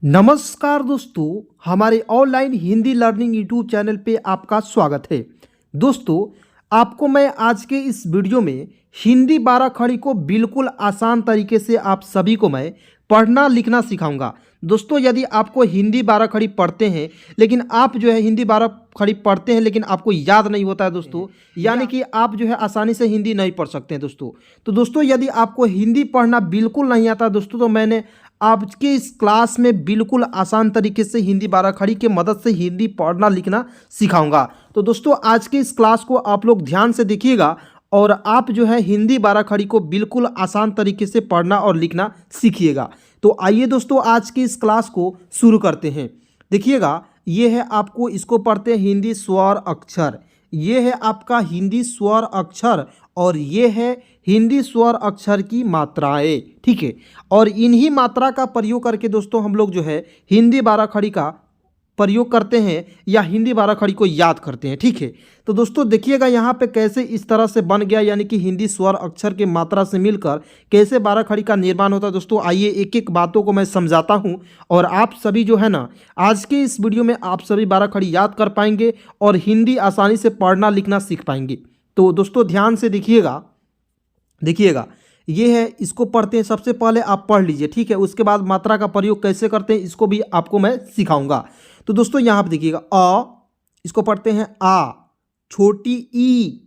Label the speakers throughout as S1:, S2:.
S1: नमस्कार दोस्तों, हमारे online Hindi learning YouTube channel पे आपका स्वागत है। दोस्तों, आपको मैं आज के इस वीडियो में हिंदी 12 खड़ी को बिल्कुल आसान तरीके से आप सभी को मैं पढ़ना लिखना सिखाऊंगा। दोस्तों, यदि आपको हिंदी 12 खड़ी पढ़ते हैं लेकिन आप जो है हिंदी 12 खड़ी पढ़ते हैं लेकिन आपको याद नहीं होता है दोस्तों, यानी कि आप जो है आसानी से हिंदी नहीं पढ़ सकते हैं दोस्तों। तो दोस्तों, यदि आपको हिंदी पढ़ना बिल्कुल नहीं आता दोस्तों, तो मैंने आपके इस क्लास में बिल्कुल आसान तरीके से हिंदी 12 खड़ी के मदद से हिंदी पढ़ना लिखना सिखाऊंगा। तो दोस्तों, आज के इस क्लास को आप लोग ध्यान से देखिएगा और आप जो है हिंदी 12 खड़ी को बिल्कुल आसान तरीके से पढ़ना और लिखना सीखिएगा। तो आइए दोस्तों, आज की इस क्लास को शुरू करते हैं। देखिएगा, ये है आपको इसको पढ़ते हैं हिंदी स्वर अक्षर। ये है आपका हिंदी स्वर अक्षर और ये है हिंदी स्वर अक्षर की मात्राएं। ठीक है, और इन्हीं मात्रा का प्रयोग करके दोस्तों हम लोग जो है हिंदी 12 खड़ी का प्रयोग करते हैं या हिंदी 12 खड़ी को याद करते हैं। ठीक है, तो दोस्तों देखिएगा यहाँ पे कैसे इस तरह से बन गया, यानी कि हिंदी स्वर अक्षर के मात्रा से मिलकर कैसे 12 खड़ी का निर्माण होता है। दोस्तों आइए एक एक बातों को मैं समझाता हूँ और आप सभी जो है ना आज के इस वीडियो में आप सभी 12 खड़ी याद कर पाएंगे और हिंदी आसानी से पढ़ना लिखना सीख पाएंगे। तो दोस्तों ध्यान से देखिएगा, ये है, इसको पढ़ते हैं। सबसे पहले आप पढ़ लीजिए, ठीक है। उसके बाद मात्रा का प्रयोग कैसे करते हैं इसको भी आपको मैं सिखाऊंगा। तो दोस्तों यहाँ पे देखिएगा, अ, इसको पढ़ते हैं आ, छोटी ई,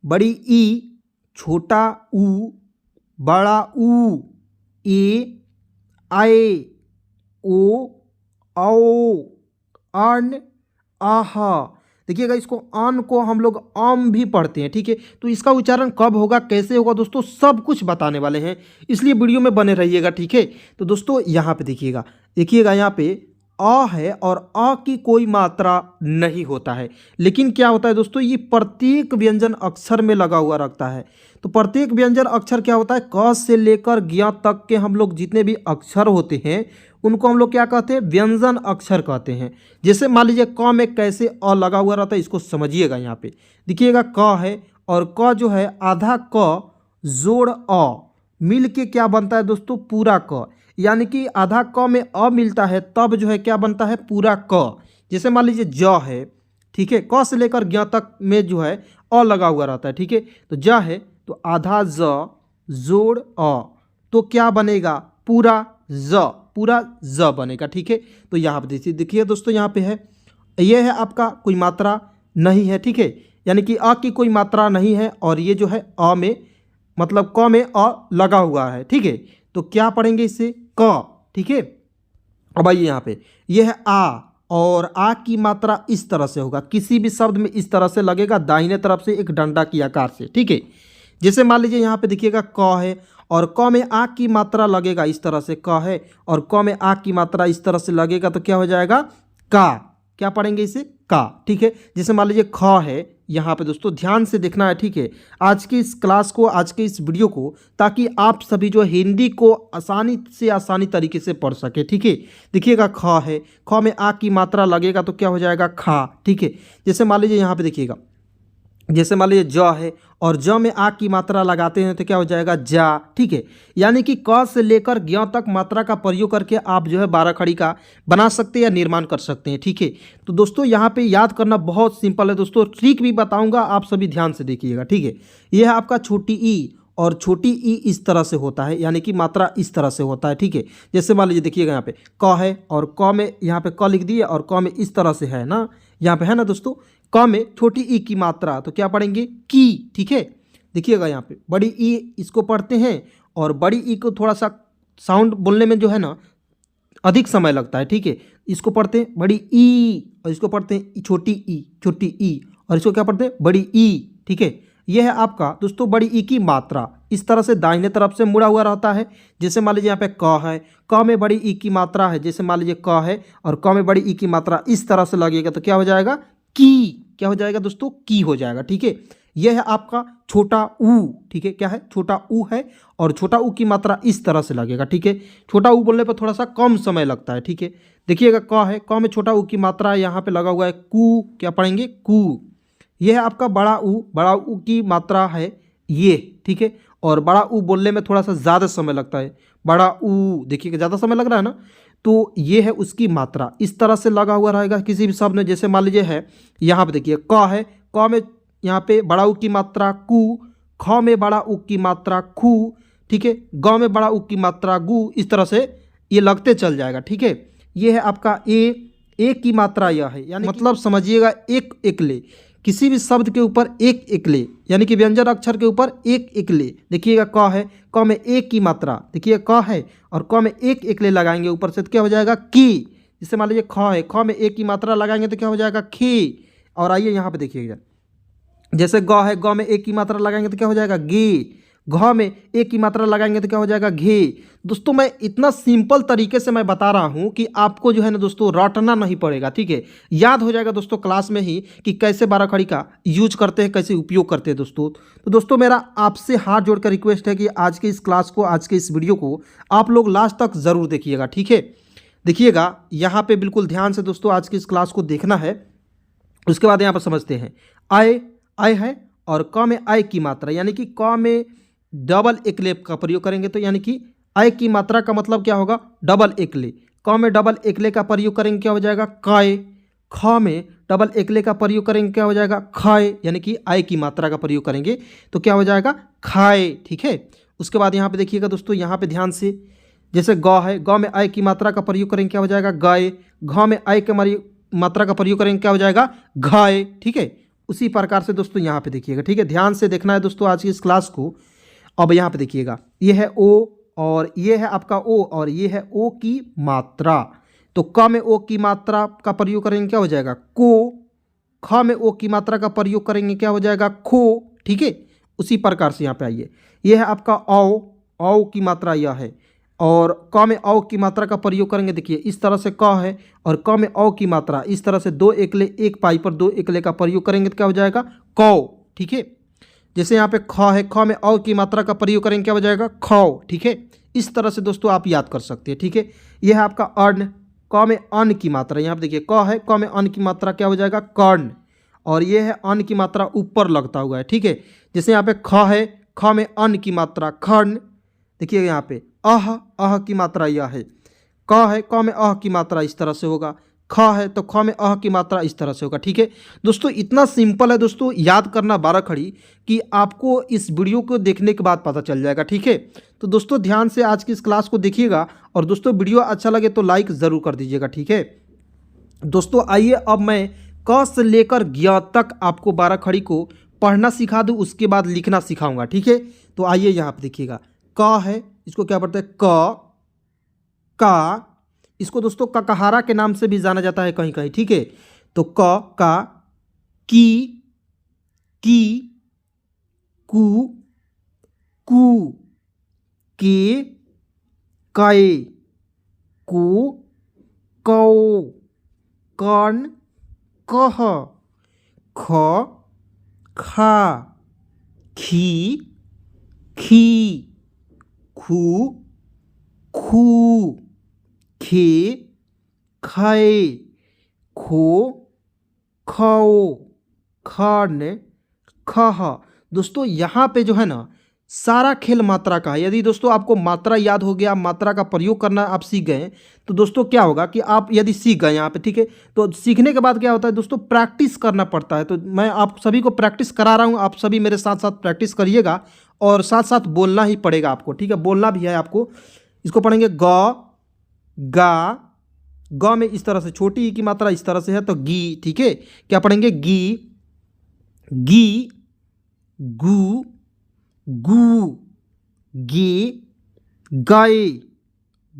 S1: बड़ी ई, छोटा ऊ, बड़ा ऊ, ए, आए, ओ, औ, अन, आह। देखिएगा, इसको अन को हम लोग आम भी पढ़ते हैं। ठीक है, तो इसका उच्चारण कब होगा, कैसे होगा दोस्तों, सब कुछ बताने वाले हैं, इसलिए वीडियो में बने रहिएगा। ठीक है, तो दोस्तों यहाँ पे देखिएगा यहाँ पे अ है और अ की कोई मात्रा नहीं होता है, लेकिन क्या होता है दोस्तों, ये प्रत्येक व्यंजन अक्षर में लगा हुआ रखता है। तो प्रत्येक व्यंजन अक्षर क्या होता है, क से लेकर ज्ञ तक के हम लोग जितने भी अक्षर होते हैं उनको हम लोग क्या कहते हैं, व्यंजन अक्षर कहते हैं। जैसे मान लीजिए क में कैसे अ लगा हुआ रहता है, इसको समझिएगा। यहाँ पे देखिएगा, क है और क जो है आधा क जोड़ अ मिल के क्या बनता है दोस्तों, पूरा क। यानी कि आधा क में अ मिलता है तब जो है क्या बनता है, पूरा क। जैसे मान लीजिए ज है, ठीक है, क से लेकर ज्ञ तक में जो है अ लगा हुआ रहता है। ठीक है, तो ज है तो आधा ज जोड़ अ, तो क्या बनेगा, पूरा ज बनेगा। ठीक है, तो यहाँ पे देखिए दोस्तों, यहाँ पे है, ये है आपका कोई मात्रा नहीं है। ठीक है, यानी कि अ की कोई मात्रा नहीं है और ये जो है अ में मतलब क में अ लगा हुआ है। ठीक है, तो क्या पढ़ेंगे इसे, क। ठीक है, अब आइए यहाँ पे, यह है आ और आ की मात्रा इस तरह से होगा, किसी भी शब्द में इस तरह से लगेगा, दाहिने तरफ से एक डंडा की आकार से। ठीक है, जैसे मान लीजिए यहाँ पे देखिएगा क है और क में आ की मात्रा लगेगा इस तरह से, क है और क में आ की मात्रा इस तरह से लगेगा तो क्या हो जाएगा, का। क्या पढ़ेंगे इसे, का। ठीक है, जैसे मान लीजिए ख है, यहाँ पे दोस्तों ध्यान से देखना है। ठीक है, आज की इस क्लास को, आज के इस वीडियो को, ताकि आप सभी जो हिंदी को आसानी से आसानी तरीके से पढ़ सके। ठीक है, देखिएगा ख है, ख में आ की मात्रा लगेगा तो क्या हो जाएगा, खा। ठीक है, जैसे मान लीजिए यहाँ पे देखिएगा, जैसे मान लीजिए ज है और ज में आ की मात्रा लगाते हैं तो क्या हो जाएगा, जा। ठीक है, यानी कि क से लेकर ज्ञ तक मात्रा का प्रयोग करके आप जो है 12 खड़ी का बना सकते हैं या निर्माण कर सकते हैं। ठीक है, तो दोस्तों यहाँ पे याद करना बहुत सिंपल है दोस्तों, ट्रिक भी बताऊंगा, आप सभी ध्यान से देखिएगा। ठीक है, यह है आपका छोटी ई और छोटी ई इस तरह से होता है, यानी कि मात्रा इस तरह से होता है। ठीक है, जैसे मान लीजिए देखिएगा यहाँ पे क है और क में यहाँ पे क लिख दिए और क में इस तरह से है ना, यहाँ पे है ना दोस्तों, क में छोटी ई की मात्रा तो क्या पढ़ेंगे, की। ठीक है, देखिएगा यहाँ पे बड़ी ई, इसको पढ़ते हैं और बड़ी ई को थोड़ा सा साउंड बोलने में जो है ना अधिक समय लगता है। ठीक है, इसको पढ़ते हैं बड़ी ई और इसको पढ़ते हैं छोटी ई और इसको क्या पढ़ते हैं, बड़ी ई। ठीक है, यह है आपका दोस्तों बड़ी ई की मात्रा, इस तरह से दाहिने तरफ से मुड़ा हुआ रहता है। जैसे मान लीजिए यहाँ पे क है, क में बड़ी ई की मात्रा है, जैसे मान लीजिए क है और क में बड़ी ई की मात्रा इस तरह से लगेगा तो क्या हो जाएगा, की। क्या हो जाएगा दोस्तों, की हो जाएगा। ठीक है, यह है आपका छोटा ऊ। ठीक है, क्या है, छोटा ऊ है और छोटा ऊ की मात्रा इस तरह से लगेगा। ठीक है, छोटा ऊ बोलने पर थोड़ा सा कम समय लगता है। ठीक है, देखिएगा क है, क में छोटा ऊ की मात्रा यहाँ पे लगा हुआ है, कू। क्या पढ़ेंगे, कू। यह है आपका बड़ा ऊ की मात्रा है ये। ठीक है, और बड़ा ऊ बोलने में थोड़ा सा ज़्यादा समय लगता है, बड़ा ऊ। देखिएगा ज़्यादा समय लग रहा है ना, तो ये है उसकी मात्रा, इस तरह से लगा हुआ रहेगा किसी भी शब्द में। जैसे मान लीजिए है यहाँ पे देखिए क है, क में यहाँ पे बड़ा उ की मात्रा कु, ख में बड़ा उ की मात्रा खु, ठीक है, ग में बड़ा उ की मात्रा गु, इस तरह से ये लगते चल जाएगा, ठीक है। ये है आपका ए की मात्रा यह है, यानी मतलब समझिएगा एक एकले, किसी भी शब्द के ऊपर एक एकले, यानी कि व्यंजन अक्षर के ऊपर एक एकले। देखिएगा क है, क में एक की मात्रा, देखिए क है और क में एक एकले लगाएंगे ऊपर से तो क्या हो जाएगा की। जैसे मान लीजिए ख है, ख में एक की मात्रा लगाएंगे तो क्या हो जाएगा खी। और आइए यहाँ पे देखिएगा, जैसे ग है, ग में एक की मात्रा लगाएंगे तो क्या हो जाएगा गी, घ में एक की मात्रा लगाएंगे तो क्या हो जाएगा घी। दोस्तों मैं इतना सिंपल तरीके से मैं बता रहा हूं कि आपको जो है ना दोस्तों रटना नहीं पड़ेगा, ठीक है, याद हो जाएगा दोस्तों क्लास में ही कि कैसे 12 खड़ी का यूज करते हैं, कैसे उपयोग करते हैं दोस्तों। तो दोस्तों मेरा आपसे हाथ जोड़कर रिक्वेस्ट है कि आज के इस क्लास को, आज के इस वीडियो को आप लोग लास्ट तक ज़रूर देखिएगा, ठीक है। देखिएगा यहाँ पर बिल्कुल ध्यान से दोस्तों आज की इस क्लास को देखना है। उसके बाद यहाँ पर समझते हैं आय है और क में आय की मात्रा, यानी कि क में डबल एकले का प्रयोग करेंगे तो यानी कि आय की मात्रा का मतलब क्या होगा डबल एकले। क में डबल एकले का प्रयोग करेंगे क्या हो जाएगा काय। ख में डबल एकले का प्रयोग करेंगे क्या हो जाएगा खाए, यानी कि आय की मात्रा का प्रयोग करेंगे तो क्या हो जाएगा खाए, ठीक है। उसके बाद यहाँ पे देखिएगा दोस्तों, यहाँ पे ध्यान से, जैसे ग है, ग में आय की मात्रा का प्रयोग करेंगे क्या हो जाएगा गाय। घ में आय के मात्रा का प्रयोग करेंगे क्या हो जाएगा घाय, ठीक है। उसी प्रकार से दोस्तों यहाँ पे देखिएगा, ठीक है, ध्यान से देखना है दोस्तों आज की इस क्लास को। अब यहाँ पे देखिएगा, ये है ओ और ये है आपका ओ और ये है ओ की मात्रा, तो क में ओ की मात्रा का प्रयोग करेंगे क्या हो जाएगा को। ख में ओ की मात्रा का प्रयोग करेंगे क्या हो जाएगा खो, ठीक है। उसी प्रकार से यहाँ पे आइए, ये है आपका औ की मात्रा यह है और क में औ की मात्रा का प्रयोग करेंगे, देखिए इस तरह से क है और क में औ की मात्रा, इस तरह से दो एकले एक पाई पर दो एकले का प्रयोग करेंगे तो क्या हो जाएगा कौ, ठीक है। जैसे यहाँ पे ख है, ख में औ की मात्रा का प्रयोग करेंगे क्या हो जाएगा खौ, ठीक है। इस तरह से दोस्तों आप याद कर सकते हैं, ठीक है। यह है आपका अर्ण, क में अन्न की मात्रा, यहाँ पे देखिए क है, क में अन्न की मात्रा क्या हो जाएगा कर्ण और यह है अन्न की मात्रा ऊपर लगता हुआ है, ठीक है। जैसे यहाँ पे ख है, ख में अन्न की मात्रा खर्ण, देखिए यहाँ पे अह की मात्रा यह है, क है, क में अह की मात्रा इस तरह से होगा, ख है तो ख में अह की मात्रा इस तरह से होगा, ठीक है। दोस्तों इतना सिंपल है दोस्तों याद करना 12 खड़ी कि आपको इस वीडियो को देखने के बाद पता चल जाएगा, ठीक है। तो दोस्तों ध्यान से आज की इस क्लास को देखिएगा और दोस्तों वीडियो अच्छा लगे तो लाइक ज़रूर कर दीजिएगा, ठीक है। दोस्तों आइए अब मैं क से लेकर ज्ञ तक आपको 12 खड़ी को पढ़ना सिखा दूँ, उसके बाद लिखना सिखाऊंगा, ठीक है। तो आइए यहाँ पर देखिएगा, क है, इसको क्या पढ़ते हैं का, इसको दोस्तों ककहारा के नाम से भी जाना जाता है कहीं कहीं, ठीक है। तो का की कु के कै को कौ कर्ण कह ख खा खी खू खू खे खै खो खौ खन खह। दोस्तों यहाँ पे जो है ना सारा खेल मात्रा का है। यदि दोस्तों आपको मात्रा याद हो गया, मात्रा का प्रयोग करना आप सीख गए, तो दोस्तों क्या होगा कि आप यदि सीख गए यहाँ पे, ठीक है, तो सीखने के बाद क्या होता है दोस्तों प्रैक्टिस करना पड़ता है। तो मैं आप सभी को प्रैक्टिस करा रहा हूँ, आप सभी मेरे साथ साथ प्रैक्टिस करिएगा और साथ साथ बोलना ही पड़ेगा आपको, ठीक है, बोलना भी है आपको। इसको पढ़ेंगे ग में इस तरह से छोटी ई की मात्रा इस तरह से है तो गी, ठीक है। क्या पढ़ेंगे गी गु गे गए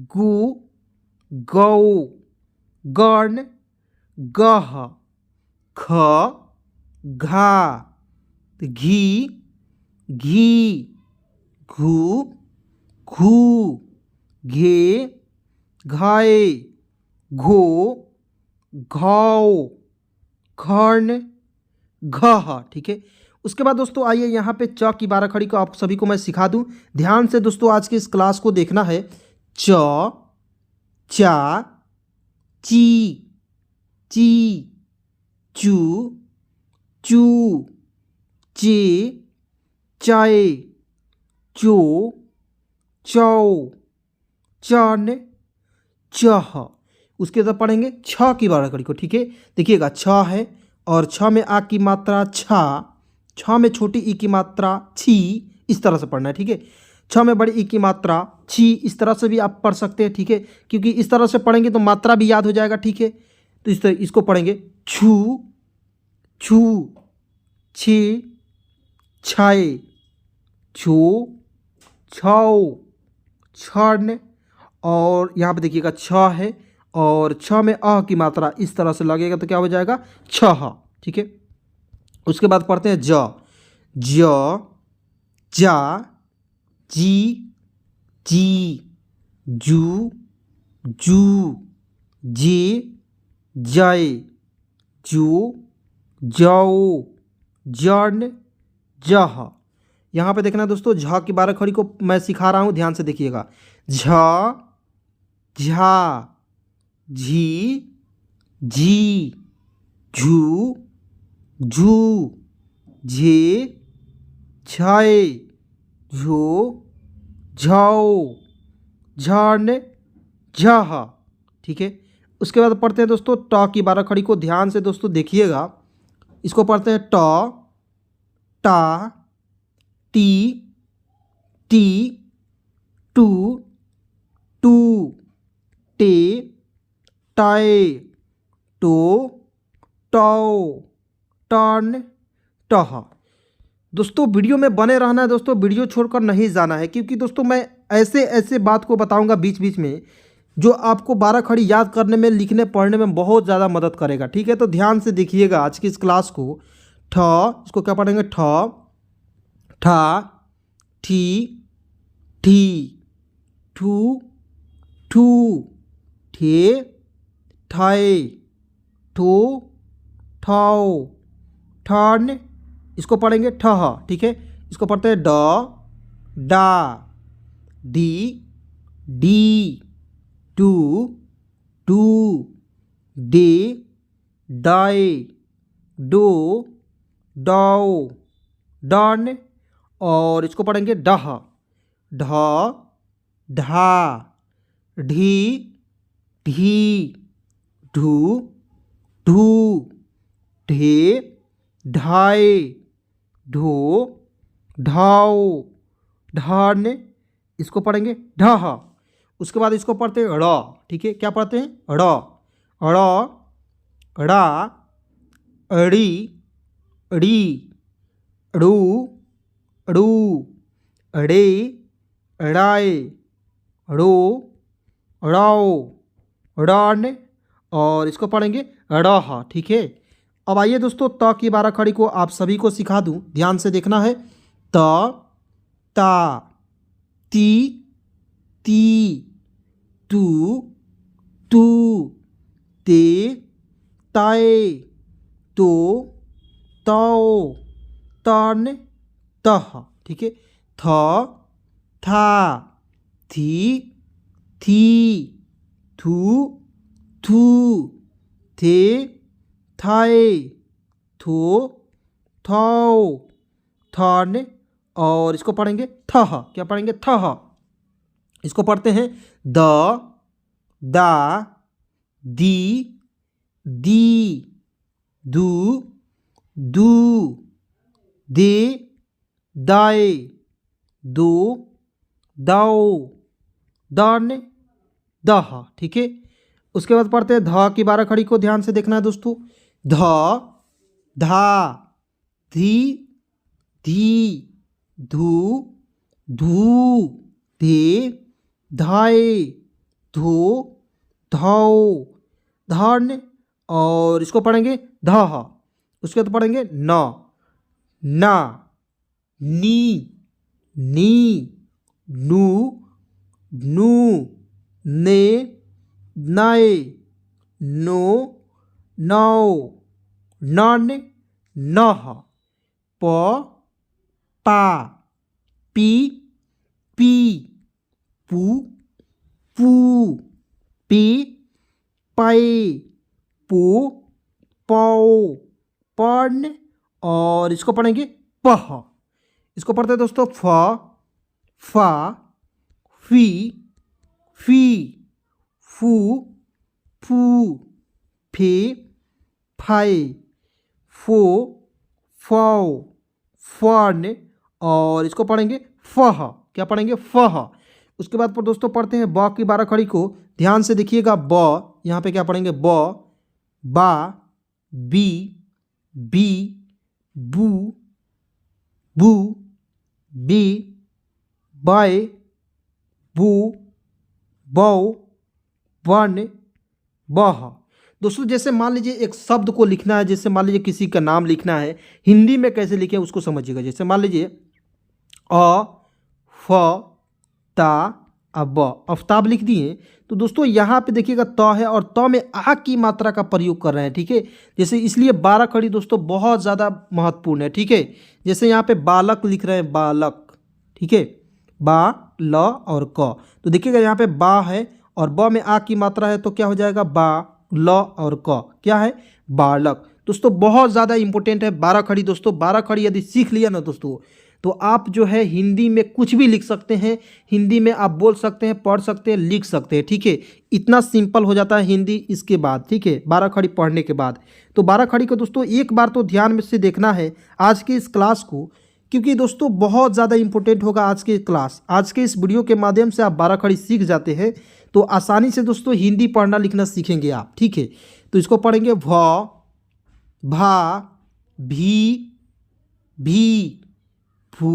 S1: गु गौ गण गह ख घा घी घू घू घे घाय घो घौ खर्ण घह, ठीक है। उसके बाद दोस्तों आइए यहाँ पे च की 12 खड़ी को आप सभी को मैं सिखा दूं। ध्यान से दोस्तों आज की इस क्लास को देखना है। च चा ची चू चू चे चाय चो चौ चन चह। उसके बाद पढ़ेंगे छ की बारह खड़ी को, ठीक है। देखिएगा छ है और छ में आ की मात्रा छा, छ में छोटी ई की मात्रा छी, इस तरह से पढ़ना है, ठीक है। छ में बड़ी ई की मात्रा छी, इस तरह से भी आप पढ़ सकते हैं, ठीक है, क्योंकि इस तरह से पढ़ेंगे तो मात्रा भी याद हो जाएगा, ठीक है। तो इस तरह इसको पढ़ेंगे छू, छू, छी, छाए, छो, छाओ, छन। और यहाँ पे देखिएगा छ है और छ में अ की मात्रा इस तरह से लगेगा तो क्या हो जाएगा छह, ठीक है। उसके बाद पढ़ते हैं ज, जा, जी, जू, जू, जे, जय, जो, जाओ, जन, जह। यहाँ पे देखना दोस्तों झ की बारह खड़ी को मैं सिखा रहा हूँ, ध्यान से देखिएगा। झ, झा, झी, झी, झू, झू, झे, झाए, झो, झाओ, झन, झह, ठीक है। उसके बाद पढ़ते हैं दोस्तों ट की बारह खड़ी को, ध्यान से दोस्तों देखिएगा। इसको पढ़ते हैं ट, टा, टी, टी, टू, टू, टे, टाए, टो, टाओ, टन, टह। दोस्तों वीडियो में बने रहना है दोस्तों, वीडियो छोड़कर नहीं जाना है, क्योंकि दोस्तों मैं ऐसे ऐसे बात को बताऊंगा बीच बीच में जो आपको बारह खड़ी याद करने में, लिखने पढ़ने में बहुत ज़्यादा मदद करेगा, ठीक है। तो ध्यान से देखिएगा आज की इस क्लास को। ठ, इसको क्या पढ़ेंगे ठ, ठा, ठी, ठी, ठू, ठू, ठे, ठाए, ठो, ठाओ, ठन। इसको पढ़ेंगे ठह, ठीक है। इसको पढ़ते हैं ड, डा, डी, डी, टू, टू, डे, डाए, डो, डाओ, डन। और इसको पढ़ेंगे डह, ढ, ढा, ढी, ढी, ढू, ढू, ढे, ढाए, ढो, ढाओ, ढन। इसको पढ़ेंगे ढह। उसके बाद इसको पढ़ते हैं ड़, ठीक है। क्या पढ़ते हैं ड़, ड़, ड़ा, अड़ी, अड़ी, अड़ू, अड़ू, अड़े, अड़ाए, अड़ो, अड़ाओ, अड़ान। और इसको पढ़ेंगे अड़ह, ठीक है। अब आइए दोस्तों त की बारह खड़ी को आप सभी को सिखा दूं, ध्यान से देखना है। त, ता, ती, ती, तू, तू, ते, ताए, तो, ताओ, तन, तह, ठीक है। थ, था, थी, थी, थू, थू, थे, थाए, थो, थाओ, थन। और इसको पढ़ेंगे थह। क्या पढ़ेंगे थह। इसको पढ़ते हैं द, दा, दी, दी, दू, दू, दे, दाए, दो, दाओ, दन, दह, ठीक है। उसके बाद पढ़ते हैं ध की बारह खड़ी को, ध्यान से देखना है दोस्तों। ध, धा, धी, धी, धू, धू, धे, धाए, धो, धाओ, धन। और इसको पढ़ेंगे धह। उसके बाद पढ़ेंगे न, ना, नी, नी, नू, नू, ने, नए, नो, नौ, नन, नह। प, पा, पी, पी, पू, पू, पी, पाए, पो, पाओ, पन। और इसको पढ़ेंगे पह। इसको पढ़ते हैं दोस्तों फ, फा, फी, फी, फू, फू, फे, फाए, फो, फौ, फन, और इसको पढ़ेंगे फह। क्या पढ़ेंगे? फह। उसके बाद पर दोस्तों पढ़ते हैं ब की 12 खड़ी को। ध्यान से देखिएगा, ब यहाँ पे क्या पढ़ेंगे? ब, बा, बी, बी, बू, बू, बी, बाय, बू, बौ, बन, बह। दोस्तों जैसे मान लीजिए एक शब्द को लिखना है, जैसे मान लीजिए किसी का नाम लिखना है, हिंदी में कैसे लिखें उसको समझिएगा। जैसे मान लीजिए अ, फ, ता, अब, आफ्ताब लिख दिए, तो दोस्तों यहाँ पे देखिएगा त है और त में आ की मात्रा का प्रयोग कर रहे हैं। ठीक है, जैसे इसलिए 12 खड़ी दोस्तों बहुत ज़्यादा महत्वपूर्ण है। ठीक है, जैसे यहाँ पे बालक लिख रहे हैं, बालक। ठीक है, बा, ल और क, तो देखिएगा यहाँ पे बा है और ब में आ की मात्रा है, तो क्या हो जाएगा? बा, ल और क, क्या है? बालक। दोस्तों बहुत ज़्यादा इंपॉर्टेंट है 12 खड़ी। दोस्तों 12 खड़ी यदि सीख लिया ना दोस्तों, तो आप जो है हिंदी में कुछ भी लिख सकते हैं। हिंदी में आप बोल सकते हैं, पढ़ सकते हैं, लिख सकते हैं। ठीक है, इतना सिंपल हो जाता है हिंदी इसके बाद। ठीक है, 12 खड़ी पढ़ने के बाद। तो 12 खड़ी को दोस्तों एक बार तो ध्यान में से देखना है आज की इस क्लास को, क्योंकि दोस्तों बहुत ज़्यादा इंपॉर्टेंट होगा आज की क्लास। आज के इस वीडियो के माध्यम से आप 12 खड़ी सीख जाते हैं तो आसानी से दोस्तों हिंदी पढ़ना लिखना सीखेंगे आप। ठीक है, तो इसको पढ़ेंगे भ, भा, भी, भी, भू,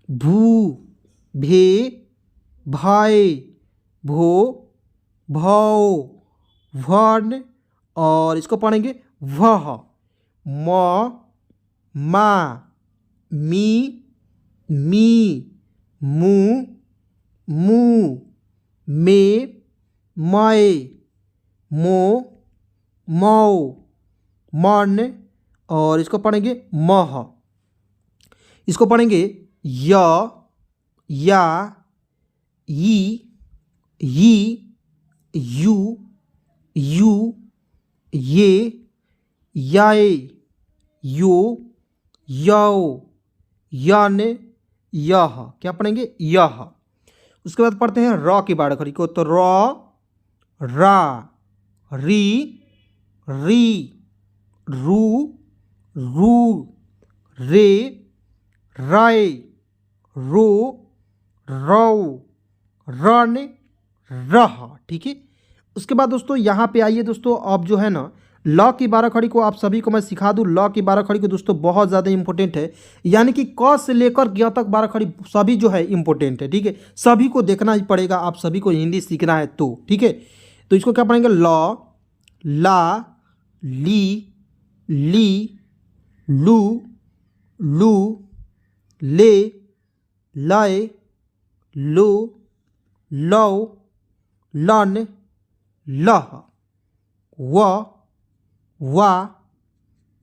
S1: भू, भे, भाई, भो, भौ, भन, और इसको पढ़ेंगे वह, म, मा, मी, मी, मू, मू, मे, मय, मो, मौ, मन, और इसको पढ़ेंगे मह। इसको पढ़ेंगे य, या, ई, यू, यू, ये, याए, यो, यौ, यन, यह। क्या पढ़ेंगे? यह। उसके बाद पढ़ते हैं र की 12 खड़ी को। तो र, रा, री, री, रू, रू, रे, राय, रो, रौ, रन, रह। ठीक है, उसके बाद दोस्तों यहाँ पे आइए दोस्तों, अब जो है ना ल की 12 खड़ी को आप सभी को मैं सिखा दूँ। ल की 12 खड़ी को दोस्तों बहुत ज़्यादा इंपॉर्टेंट है, यानी कि क से लेकर ग तक 12 खड़ी सभी जो है इंपॉर्टेंट है। ठीक है, सभी को देखना ही पड़ेगा, आप सभी को हिंदी सीखना है तो। ठीक है, तो इसको क्या पढ़ेंगे? ल, ला, ली, ली, लू, लू, ले, लय, लो, लौ, लन, लह, व, वा,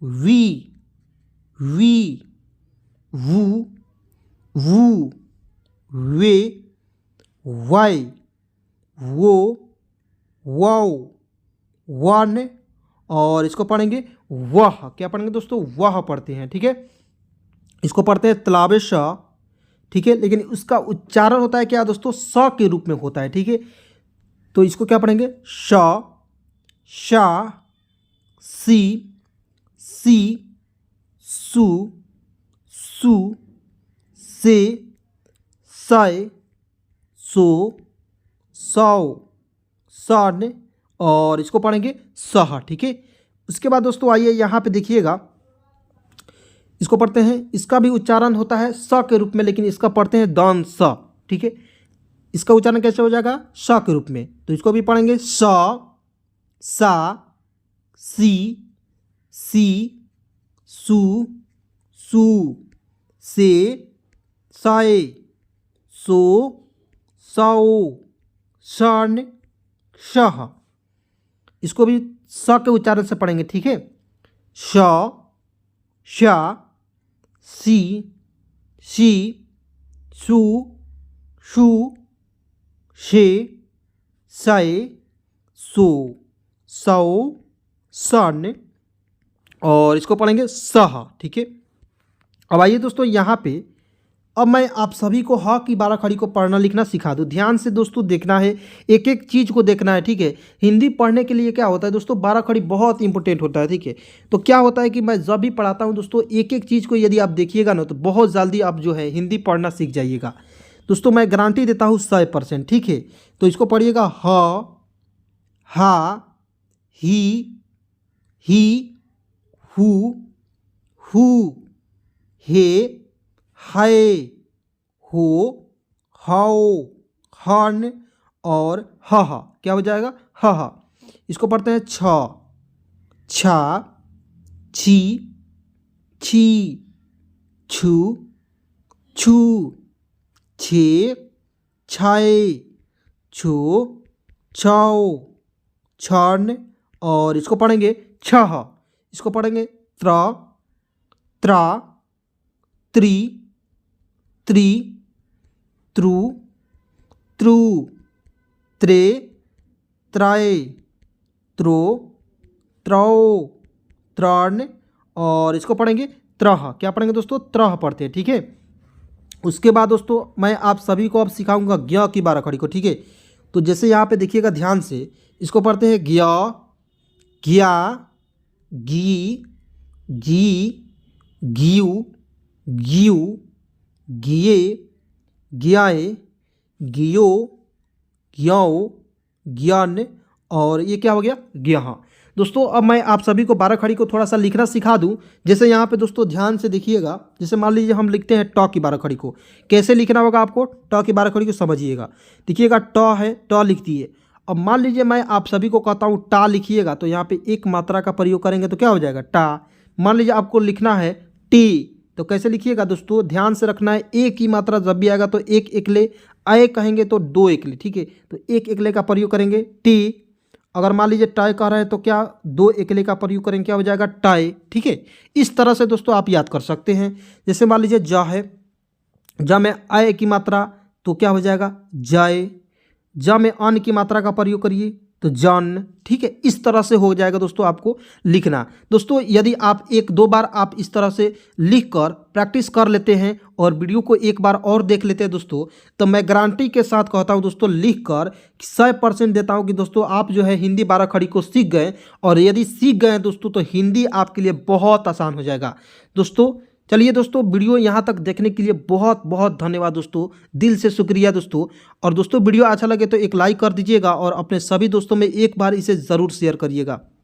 S1: वी, वी, वू, वू, वे, वाई, वो, वाओ, वन, और इसको पढ़ेंगे वह। क्या पढ़ेंगे दोस्तों? वह पढ़ते हैं। ठीक है, इसको पढ़ते हैं तलाबे श। ठीक है, लेकिन उसका उच्चारण होता है क्या दोस्तों? स के रूप में होता है। ठीक है, तो इसको क्या पढ़ेंगे? श, शा, सी, सु, सु, से, सय, सो, सौ, सन, और इसको पढ़ेंगे सह। ठीक है, उसके बाद दोस्तों आइए यहाँ पे देखिएगा, इसको पढ़ते हैं। इसका भी उच्चारण होता है स के रूप में, लेकिन इसका पढ़ते हैं दान स। ठीक है, इसका उच्चारण कैसे हो जाएगा? स के रूप में। तो इसको भी पढ़ेंगे स, सा, सी, सु, सू, से, साए, सो, सौ, सन, शह। इसको भी स के उच्चारण से पढ़ेंगे। ठीक है, श, शा, सी, सु, शु, शे, सय, सो, सौ, सन, और इसको पढ़ेंगे सह। ठीक है, अब आइए दोस्तों यहाँ पे अब मैं आप सभी को ह की 12 खड़ी को पढ़ना लिखना सिखा दूं। ध्यान से दोस्तों देखना है, एक एक चीज़ को देखना है, ठीक है। हिंदी पढ़ने के लिए क्या होता है दोस्तों, 12 खड़ी बहुत इंपॉर्टेंट होता है, ठीक है। तो क्या होता है कि मैं जब भी पढ़ाता हूं दोस्तों, एक एक चीज़ को यदि आप देखिएगा ना तो बहुत जल्दी आप जो है हिंदी पढ़ना सीख जाइएगा दोस्तों। मैं गारंटी देता हूँ 100%, ठीक है। तो इसको पढ़िएगा ह, हा, ही, हु, हे, है, हो, हाउ, हन और हा। क्या हो जाएगा, हा। इसको पढ़ते हैं छ, छा, छी, छी, छू, छू, छे, छाए, छो, छाओ, छन और इसको पढ़ेंगे छह। इसको पढ़ेंगे त्र, त्रा, त्रि, त्रि, त्रु, त्रु, त्रे, त्राए, त्रो, त्रौ, त्राण और इसको पढ़ेंगे त्रह। क्या पढ़ेंगे दोस्तों, त्रह पढ़ते हैं, ठीक है। उसके बाद दोस्तों मैं आप सभी को अब सिखाऊंगा ज्ञ की 12 खड़ी को, ठीक है। तो जैसे यहाँ पे देखिएगा ध्यान से, इसको पढ़ते हैं ज्ञ, ज्ञा, गी, गी, ज्यू, ज्यू, ज्ञे, ज्ञाए, ज्ञो, ज्ञौ, ज्ञान और ये क्या हो गया, ज्ञः। दोस्तों अब मैं आप सभी को 12 खड़ी को थोड़ा सा लिखना सिखा दूं। जैसे यहाँ पे दोस्तों ध्यान से देखिएगा, जैसे मान लीजिए हम लिखते हैं ट की 12 खड़ी को, कैसे लिखना होगा आपको, ट की 12 खड़ी को समझिएगा। देखिएगा ट है, ट लिखती है। अब मान लीजिए मैं आप सभी को कहता हूँ टा लिखिएगा, तो यहाँ पे एक मात्रा का प्रयोग करेंगे तो क्या हो जाएगा, टा। मान लीजिए आपको लिखना है टी, तो कैसे लिखिएगा दोस्तों, ध्यान से रखना है, एक की मात्रा जब भी आएगा तो एक एकले, आए कहेंगे तो दो एकले, ठीक है। तो एक एकले का प्रयोग करेंगे टी। अगर मान लीजिए टाई कह रहे हैं तो क्या, दो एकले का प्रयोग करेंगे, क्या हो जाएगा टाई, ठीक है। इस तरह से दोस्तों आप याद कर सकते हैं। जैसे मान लीजिए जा है, जा में आय की मात्रा तो क्या हो जाएगा जाए, जा में अन की मात्रा का प्रयोग करिए तो जन, ठीक है। इस तरह से हो जाएगा दोस्तों आपको लिखना। दोस्तों यदि आप एक दो बार आप इस तरह से लिखकर प्रैक्टिस कर लेते हैं और वीडियो को एक बार और देख लेते हैं दोस्तों, तो मैं गारंटी के साथ कहता हूं दोस्तों, लिखकर 100% देता हूं कि दोस्तों आप जो है हिंदी 12 खड़ी को सीख गए। और यदि सीख गए दोस्तों तो हिंदी आपके लिए बहुत आसान हो जाएगा दोस्तों। चलिए दोस्तों, वीडियो यहाँ तक देखने के लिए बहुत बहुत धन्यवाद दोस्तों, दिल से शुक्रिया दोस्तों। और दोस्तों वीडियो अच्छा लगे तो एक लाइक कर दीजिएगा और अपने सभी दोस्तों में एक बार इसे ज़रूर शेयर करिएगा।